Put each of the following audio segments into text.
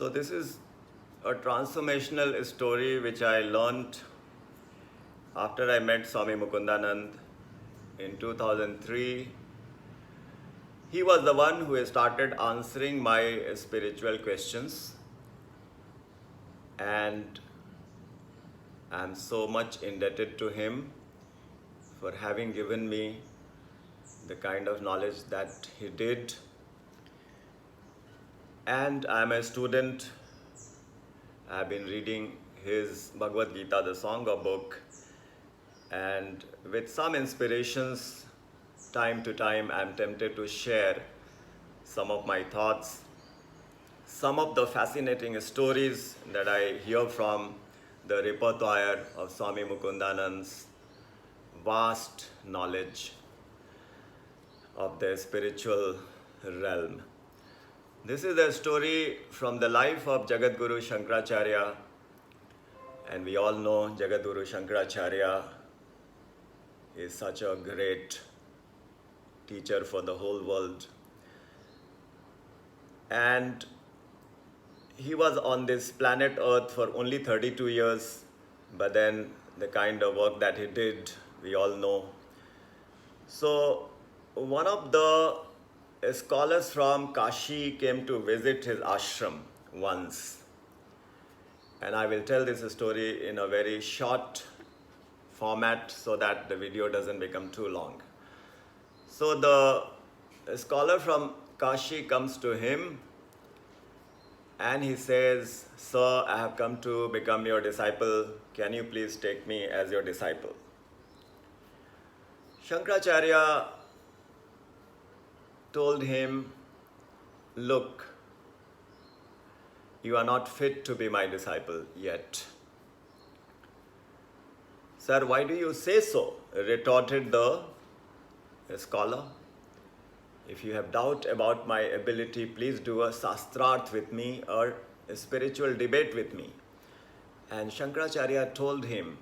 So this is a transformational story which I learned after I met Swami Mukundanand in 2003. He was the one who started answering my spiritual questions, and I'm so much indebted to him for having given me the kind of knowledge that he did. And I'm a student. I've been reading his Bhagavad Gita, the Song of Book, and with some inspirations, time to time, I'm tempted to share some of my thoughts, some of the fascinating stories that I hear from the repertoire of Swami Mukundanand's vast knowledge of the spiritual realm. This is a story from the life of Jagadguru Shankaracharya, and we all know Jagadguru Shankaracharya is such a great teacher for the whole world. And he was on this planet Earth for only 32 years, but then the kind of work that he did, we all know. So one of the scholars from Kashi came to visit his ashram once. And I will tell this story in a very short format so that the video doesn't become too long. So the scholar from Kashi comes to him and he says, "Sir, I have come to become your disciple. Can you please take me as your disciple?" Shankaracharya told him, "Look, you are not fit to be my disciple yet." "Sir, why do you say so?" retorted the scholar. "If you have doubt about my ability, please do a sastrarth with me or a spiritual debate with me." And Shankaracharya told him,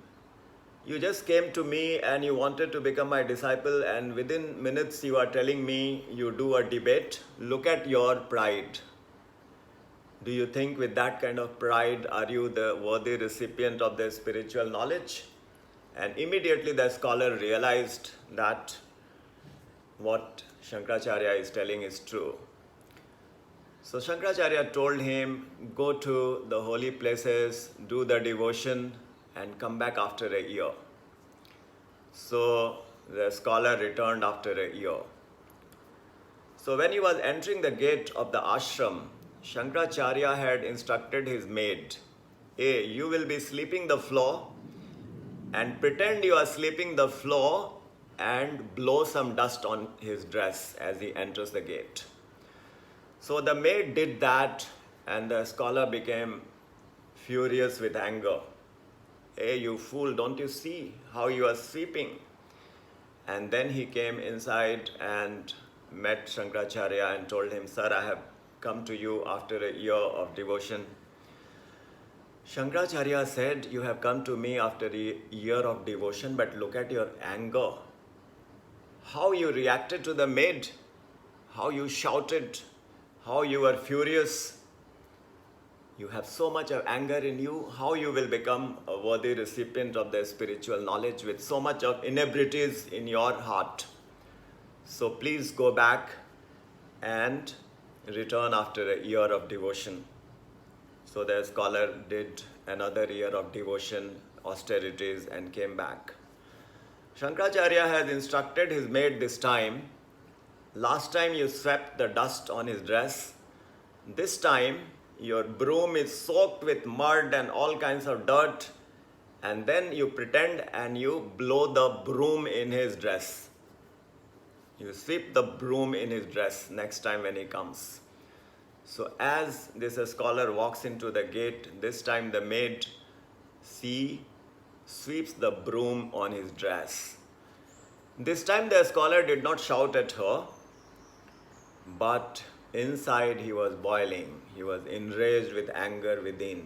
"You just came to me and you wanted to become my disciple, and within minutes you are telling me you do a debate. Look at your pride. Do you think with that kind of pride are you the worthy recipient of the spiritual knowledge?" And immediately the scholar realized that what Shankaracharya is telling is true. So Shankaracharya told him, "Go to the holy places, do the devotion, and come back after a year." So the scholar returned after a year. So when he was entering the gate of the ashram, Shankaracharya had instructed his maid, "Hey, you will be sweeping the floor and pretend you are sweeping the floor and blow some dust on his dress as he enters the gate." So the maid did that, and the scholar became furious with anger. "Hey, you fool, don't you see how you are sweeping?" And then he came inside and met Shankaracharya and told him, "Sir, I have come to you after a year of devotion." Shankaracharya said, "You have come to me after a year of devotion, but look at your anger. How you reacted to the maid, how you shouted, how you were furious. You have so much of anger in you. How you will become a worthy recipient of the spiritual knowledge with so much of inebrities in your heart? So please go back and return after a year of devotion." So the scholar did another year of devotion, austerities, and came back. Shankaracharya has instructed his maid this time, "Last time you swept the dust on his dress. This time your broom is soaked with mud and all kinds of dirt, and then you pretend and you blow the broom in his dress. You sweep the broom in his dress next time when he comes." So as this scholar walks into the gate, this time the maid sweeps the broom on his dress. This time the scholar did not shout at her, but inside he was boiling. He was enraged with anger within.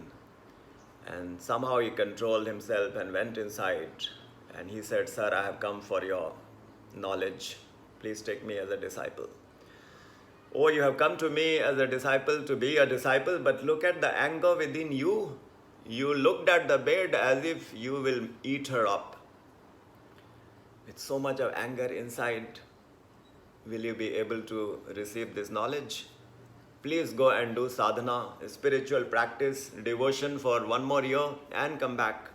And somehow he controlled himself and went inside. And he said, "Sir, I have come for your knowledge. Please take me as a disciple." Oh, you have come to me as a disciple to be a disciple, but look at the anger within you. You looked at the bed as if you will eat her up. With so much of anger inside, will you be able to receive this knowledge? Please go and do sadhana, spiritual practice, devotion for one more year and come back.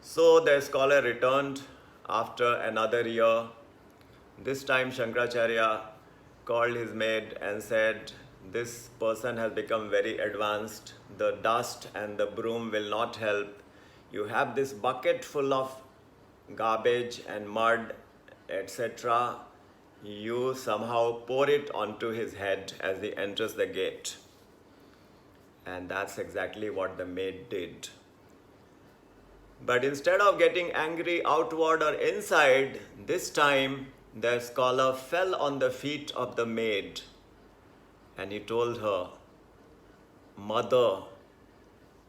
So the scholar returned after another year. This time Shankaracharya called his maid and said, this person has become very advanced. The dust and the broom will not help. You have this bucket full of garbage and mud, etc. You somehow pour it onto his head as he enters the gate. And that's exactly what the maid did. But instead of getting angry outward or inside, this time the scholar fell on the feet of the maid and he told her, Mother,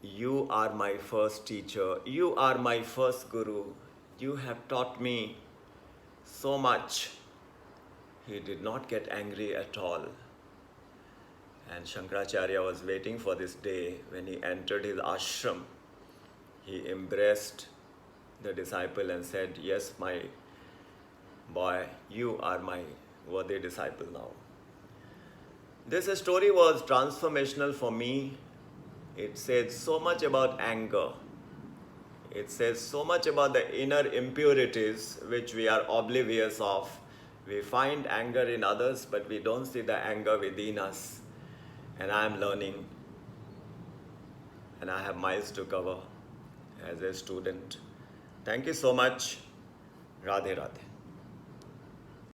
you are my first teacher, you are my first guru, you have taught me so much. He did not get angry at all. And Shankaracharya was waiting for this day when he entered his ashram. He embraced the disciple and said, yes, my boy, you are my worthy disciple now. This story was transformational for me. It says so much about anger. It says so much about the inner impurities which we are oblivious of. We find anger in others, but we don't see the anger within us. And I am learning. And I have miles to cover as a student. Thank you so much. Radhe Radhe.